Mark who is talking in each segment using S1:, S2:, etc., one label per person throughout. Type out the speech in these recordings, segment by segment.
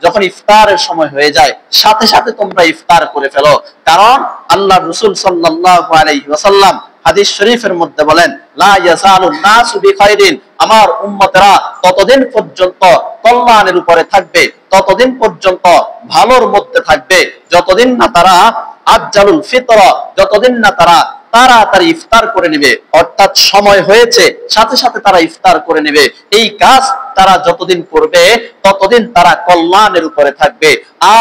S1: যখন ইফতারের সময় হয়ে যায় সাথে সাথে তোমরা ইফতার করে ফেলো। কারণ আল্লাহর রাসূল সাল্লাল্লাহু আলাইহি ওয়াসাল্লাম হাদিস শরীফের মধ্যে বলেন, লা ইয়াজালুন নাসু বিখাইরিন, আমার উম্মতেরা ততদিন পর্যন্ত কল্যাণের উপরে থাকবে, ততদিন পর্যন্ত ভালোর মধ্যে থাকবে, যতদিন না তারা আজ্জালুল ফিতর, যতদিন না তারা তাড়াতাড়ি ইফতার করে নেবে, অর্থাৎ সময় হয়েছে সাথে সাথে তারা ইফতার করে নেবে। এই কাজ তারা যতদিন করবে ততদিন তারা কল্যাণের উপরে থাকবে।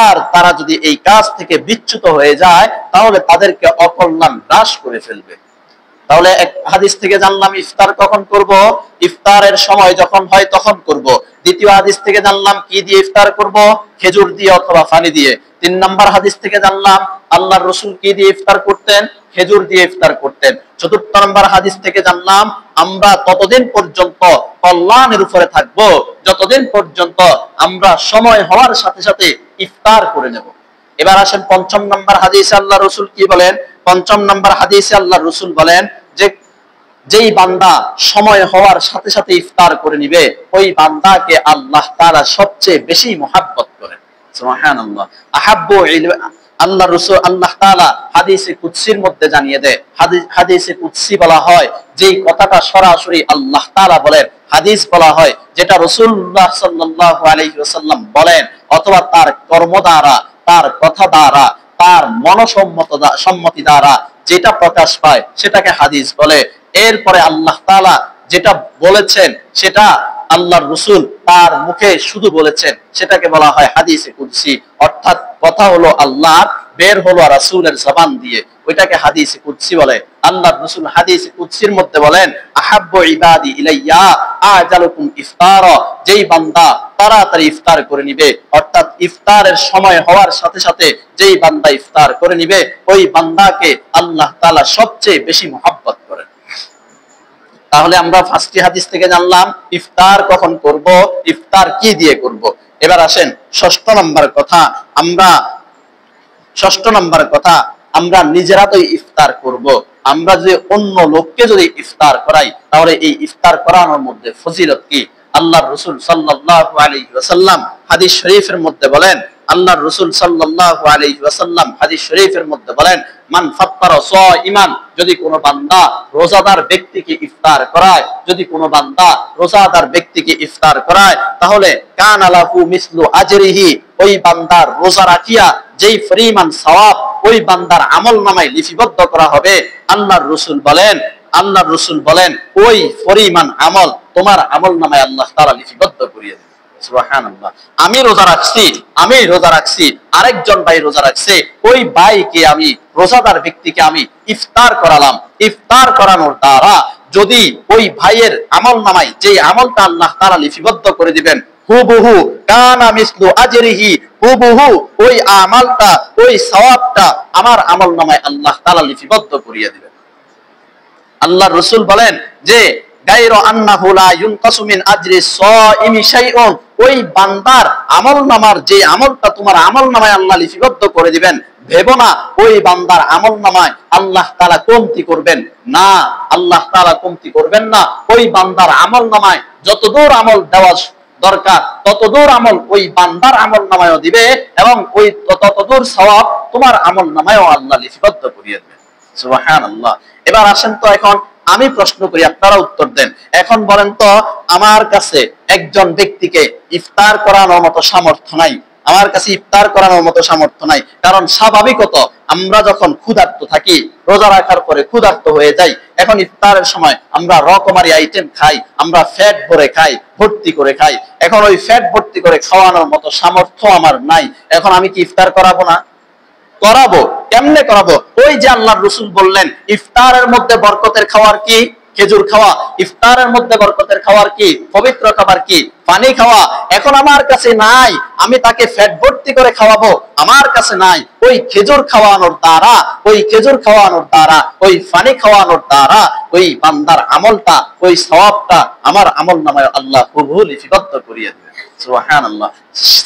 S1: আর তারা যদি এই কাজ থেকে বিচ্যুত হয়ে যায় তাহলে তাদেরকে অকল্যাণ গ্রাস করে ফেলবে। তাহলে এক হাদিস থেকে জানলাম ইফতার কখন করব, ইফতারের সময় যখন হয় তখন করব। দ্বিতীয় হাদিস থেকে জানলাম কি দিয়ে ইফতার করব, খেজুর দিয়ে অথবা পানি দিয়ে। 3 নম্বর হাদিস থেকে জানলাম আল্লাহর রাসূল কি দিয়ে ইফতার করতেন, খেজুর দিয়ে ইফতার করতেন। 4 নম্বর হাদিস থেকে জানলাম আমরা ততদিন পর্যন্ত কল্যাণের উপরে থাকব যতদিন পর্যন্ত আমরা সময় হওয়ার সাথে সাথে ইফতার করে নেব। এবার আসেন 5 নম্বর হাদিসে আল্লাহর রাসূল কি বলেন। 5 নম্বর হাদিসে আল্লাহর রাসূল বলেন যে যেই বান্দা সময় হওয়ার সাথে সাথে ইফতার করে নিবে ওই বান্দাকে আল্লাহ তাআলা সবচেয়ে বেশি মহব্বত করেন। সুবহানাল্লাহ। আহাব্বু আল্লাহ রাসূল আল্লাহ তাআলা হাদিসে কুদসির মধ্যে জানিয়ে দেয়। হাদিসে কুদসি বলা হয় যেই কথাটা সরাসরি আল্লাহ তাআলা বলেন, হাদিস বলা হয় যেটা রাসূলুল্লাহ সাল্লাল্লাহু আলাইহি ওয়াসাল্লাম বলেন অথবা তার কর্ম দ্বারা, তার কথা দ্বারা, তার মনসম্মতি দ্বারা যেটা প্রকাশ পায় সেটাকে হাদিস বলে। এরপরে আল্লাহ তাআলা যেটা বলেছেন সেটা আল্লাহর রাসূল তার মুখে শুধু বলেছেন সেটাকে বলা হয় হাদিসে কুদসি। অর্থাৎ কথা হলো আল্লাহর, বের হলো রাসূলের জবান দিয়ে, ওইটাকে হাদিসে কুদসি বলে। আল্লাহর রাসূল হাদিসে কুদসির মধ্যে বলেন আহাব্বু ইবাদি ইলাইয়া আজালুকুম ইফতারা, যেই বান্দা তাড়াতাড়ি ইফতার করে নিবে, অর্থাৎ ইফতারের সময় হওয়ার সাথে সাথে যেই বান্দা ইফতার করে নিবে ওই বান্দাকে আল্লাহ তাআলা সবচেয়ে বেশি মহব্বত করেন। তাহলে আমরা ফার্স্ট হাদিস থেকে জানলাম ইফতার কখন করব, ইফতার কি দিয়ে করব। এবার আসেন 6 নম্বর কথা। আমরা নিজেরা তো ইফতার করব। আমরা যদি অন্য লোককে যদি ইফতার করাই তাহলে এই ইফতার করানোর মধ্যে ফজিলত কি? আল্লাহর রাসূল সাল্লাল্লাহু আলাইহি ওয়াসাল্লাম হাদিস শরীফের মধ্যে বলেন, আল্লাহর রাসূল সাল্লাল্লাহু আলাইহি ওয়াসাল্লাম হাদিস শরীফের মধ্যে বলেন মান ফাত্তারা সাইমান, যদি কোনো বান্দা রোজাদার ব্যক্তিকে ইফতার করায়, যদি কোনো বান্দা রোজাদার ব্যক্তিকে ইফতার করায় তাহলে কানা লাহু মিসলু আজরিহি, ওই বান্দার রোজা রাখিয়া যেই পরিমাণ সওয়াব ওই বান্দার আমলনামায় লিপিবদ্ধ করা হবে আল্লাহর রাসূল বলেন ওই পরিমাণ আমল তোমার আমলনামায় আল্লাহ তাআলা লিপিবদ্ধ করিয়ে দেন। সুবহানাল্লাহ। আমি রোজা রাখছি, আরেকজন ভাই রোজা রাখছে, ওই ভাইকে আমি রোজাদার ব্যক্তিকে আমি ইফতার করালাম। ইফতার করানোর দ্বারা যদি ওই ভাইয়ের আমলনামায় যে আমলটা আল্লাহ তাআলা লিপিবদ্ধ করে দিবেন হুবহু কানা মিসলু আজরিহি, হুবহু ওই আমলটা, ওই সওয়াবটা আমার আমলনামায় আল্লাহ তাআলা লিপিবদ্ধ করিয়ে দিবেন। আল্লাহর রাসূল বলেন যে গায়রু আন্নাহু লা ইউনকাসু মিন আজরি সাইমি শাইউন, ওই বান্দার আমলনামার যে আমলটা তোমার আমলনামায় আল্লাহ লিপিবদ্ধ করে দিবেন ভেবো না ওই বান্দার আমলনামায় আল্লাহ তাআলা কমতি করবেন না, আল্লাহ তাআলা কমতি করবেন না। ওই বান্দার আমলনামায় যতদূর আমল দেওয়া দরকার ততদূর আমল ওই বান্দার আমলনামায়ও দিবে এবং ওই ততদূর সওয়াব তোমার আমলনামায়ও আল্লাহ লিপিবদ্ধ করিয়ে দেবেন। সুবহানাল্লাহ। এবার আসেন তো এখন আমি প্রশ্ন করি, আপনারা উত্তর দেন। এখন বলেন তো আমার কাছে একজন ব্যক্তিকে ইফতার করানোর মতো সামর্থ্য নাই, আমার কাছে ইফতার করানোর মতো সামর্থ্য নাই। কারণ স্বাভাবিকত আমরা যখন ক্ষুধার্ত থাকি, রোজা রাখার পরে ক্ষুধার্ত হয়ে যাই, এখন ইফতারের সময় আমরা রকমারি আইটেম খাই, আমরা ফ্যাট ভরে খাই, ভর্তি করে খাই। এখন ওই ফ্যাট ভর্তি করে খাওয়ানোর মতো সামর্থ্য আমার নাই, এখন আমি কি ইফতার করাবো না? করাবো। কেমনে করাবো? ওই যে আল্লাহর রাসূল বললেন ইফতারের মধ্যে বরকতের খাবার কি? খেজুর খাওয়া। ইফতারের মধ্যে বরকতের খাবার কি? পবিত্র খাবার কি? পানি খাওয়া। এখন আমার কাছে নাই, আমি তাকে ফ্যাট ভর্তি করে খাওয়াবো, আমার কাছে নাই। ওই খেজুর খাওয়ানোর দ্বারা, ওই পানি খাওয়ানোর দ্বারা ওই বান্দার আমলটা, ওই সওয়াবটা আমার আমলনামায় আল্লাহ হুবহু লিপিবদ্ধ করিয়ে দেবে। সুবহানাল্লাহ।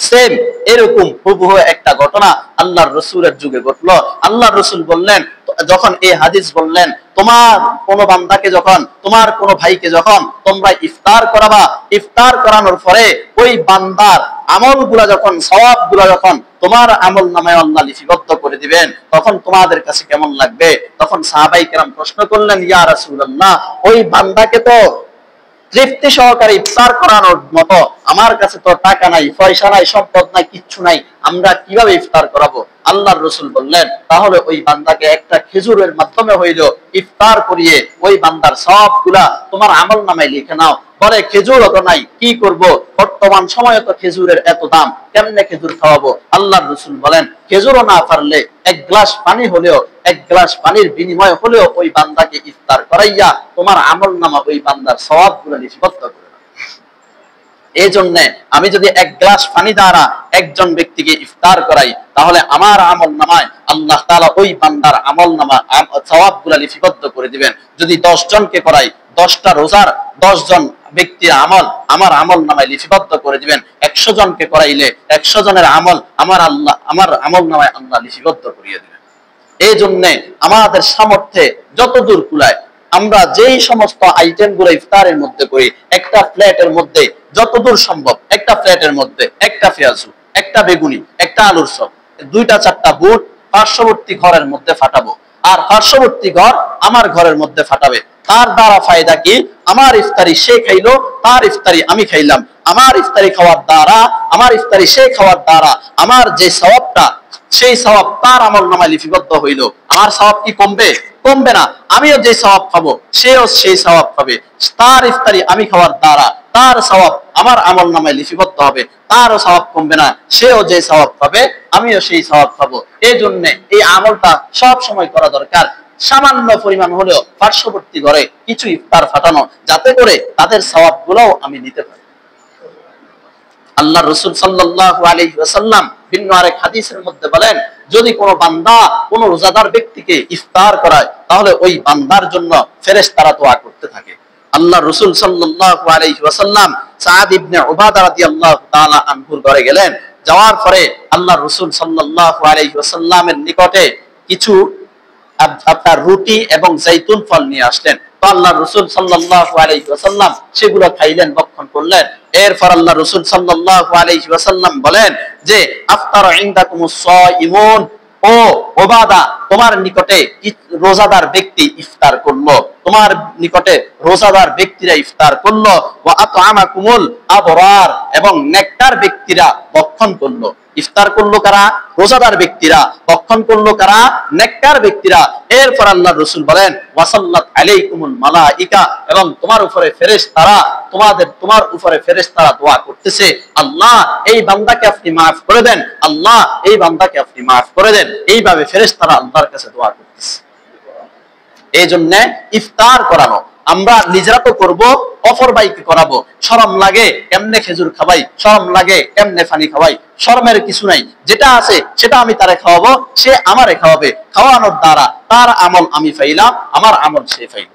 S1: সেম এরকম হুবহু একটা ঘটনা আল্লাহর রাসূলের যুগে ঘটলো। আল্লাহর রাসূল বললেন, যখন এই হাদিস বললেন তোমার কোন বান্দাকে যখন, তোমার কোন ভাইকে যখন তোমরা ইফতার করাবা, ইফতার করানোর পরে ওই বান্দার আমলগুলা যখন, সওয়াবগুলা যখন তোমার আমল নামায় আল্লাহ লিপিবদ্ধ করে দিবেন, তখন তোমাদের কাছে কেমন লাগবে? তখন সাহাবায়ে কেরাম প্রশ্ন করলেন, ইয়া রাসূলুল্লাহ, ওই বান্দাকে তো তৃপ্তি সহকারে ইফতার করানোর মতো আমার কাছে তো টাকা নাই, পয়সা নাই, সম্পদ নাই, কিচ্ছু নাই, আমরা কিভাবে ইফতার করাবো? আল্লাহর রাসূল বললেন, তাহলে ওই বান্দাকে একটা খেজুরের মাধ্যমে হইল ইফতার করিয়ে ওই বান্দার সবগুলা তোমার আমল নামায় লিখে নাও। বলে খেজুর তো নাই, কি করব? বর্তমান সময়ে তো খেজুরের এত দাম, কেমনে খেজুর খাওয়াবো? আল্লাহর রাসূল বলেন, খেজুরও না পারলে এক গ্লাস পানি হলেও, এক গ্লাস পানির বিনিময় হলেও ওই বান্দাকে ইফতার করাইয়া তোমার আমল নামা ওই বান্দার সওয়াবগুলো লিপিবদ্ধ করে। এই জন্য আমি যদি এক গ্লাস পানি দ্বারা একজন ব্যক্তিকে ইফতার করাই, তাহলে আমার আমল নামায় আল্লাহ তাআলা ওই বান্দার আমল নামা সওয়াবগুলো লিপিবদ্ধ করে দিবেন। যদি 10 জনকে করাই, 10টা রোজার 10 জন ব্যক্তির আমল আমার আমল নামায় লিপিবদ্ধ করে দিবেন। 100 জনকে করাইলে 100 জনের আমল আমার আমল নামায় আল্লাহ লিপিবদ্ধ করিয়ে দিবেন। এই জন্য আমাদের সামর্থ্যে যতদূর কুলায় আমরা যেই সমস্ত আইটেম গুলো ইফতারের মধ্যে করি, একটা প্লেটের মধ্যে যতদূর সম্ভব, একটা প্লেটের মধ্যে একটা পেঁয়াজু, একটা বেগুনি, একটা আলুর চপ, 2টা 4টা বুট পার্শ্ববর্তী ঘরের মধ্যে ফাটাবো, আর পার্শ্ববর্তী ঘর আমার ঘরের মধ্যে ফাটাবে। তার দ্বারা ফায়দা কি? আমার ইফতারি সে খাইলো, তার ইফতারি আমি খাইলাম। আমার ইফতারি খাওয়ার দ্বারা, আমার ইফতারি সে খাওয়ার দ্বারা আমার যে সওয়াবটা, সেই সওয়াব তার আমল নামায় লিপিবদ্ধ হইল। আমার সওয়াব কি কমবে? কমবে না। আমিও যে সওয়াব পাবো, সেও সেই সওয়াব পাবে। তার ইফতারি আমি খাওয়ার দ্বারা তার সওয়াব আমার আমল নামায় লিপিবদ্ধ হবে, তারও সওয়াব কমবে না। সেও যে সওয়াব পাবে, আমিও সেই সওয়াব পাবো। এই জন্য এই আমলটা সব সময় করা দরকার। সামান্য পরিমাণ হলেও পার্শ্ববর্তী ঘরে কিছু ইফতার ফাটানো, যাতে করে তাদের সওয়াবগুলোও আমি নিতে পারি। আল্লাহর রাসূল সাল্লাল্লাহু আলাইহি ওয়াসাল্লাম ভিন্ন আরেক হাদিসের মধ্যে বলেন, যদি কোনো বান্দা কোনো রোজাদার ব্যক্তিকে ইফতার করায়, তাহলে ওই বান্দার জন্য ফেরেশতারা দোয়া করতে থাকে। আল্লাহর রাসূল সাল্লাল্লাহু আলাইহি ওয়াসাল্লাম সাদ ইবনে উবাদা রাদিয়াল্লাহু তাআলা আনহুর ঘরে গেলেন। যাওয়ার পরে আল্লাহর রাসূল সাল্লাল্লাহু আলাইহি ওয়াসাল্লামের নিকটে কিছু আপনার রুটি এবং জাইতুন ফল নিয়ে আসলেন। তো আল্লাহর রাসূল সাল্লাল্লাহু আলাইহি ওয়াসাল্লাম সেগুলো খাইলেন, ভক্ষণ করলেন। এরপর আল্লাহর রাসূল সাল্লাল্লাহু আলাইহি ওয়াসাল্লাম বলেন যে, আফতারা ইনদাকুমুস সাইমুন, ও ওবাদা, তোমার নিকটে রোজাদার ব্যক্তি ইফতার করলো, তোমার নিকটে রোজাদার ব্যক্তিরা ইফতার করলো। ওয়া আতআমাকুমুল আবরার, এবং নেককার ব্যক্তিরা ভক্ষণ করলো। ইফতার করলো কারা? রোজাদার ব্যক্তিরা। ভক্ষণ করলো কারা? নেককার ব্যক্তিরা। এরপর আল্লাহর রাসূল বলেন, ওয়াসাল্লাত আলাইকুমুল মালাইকা, এবং তোমার উপরে ফেরেশতারা, তোমার উপরে ফেরেশতারা দোয়া করতেছে, আল্লাহ এই বান্দাকে আপনি maaf করে দেন, আল্লাহ এই বান্দাকে আপনি maaf করে দেন। এইভাবে ফেরেশতারা আল্লাহর কাছে দোয়া করতেছে। এই জন্য ইফতার করানো আমরা নিজেরা তো করবো, অপর ভাইকে করাবো। শরম লাগে কেমনে খেজুর খাওয়াই, শরম লাগে কেমনে পানি খাওয়াই, শরমের কিছু নাই। যেটা আছে সেটা আমি তারে খাওয়াবো, সে আমারে খাওয়াবে। খাওয়ানোর দ্বারা তার আমল আমি পাইলাম, আমার আমল সে পাইল।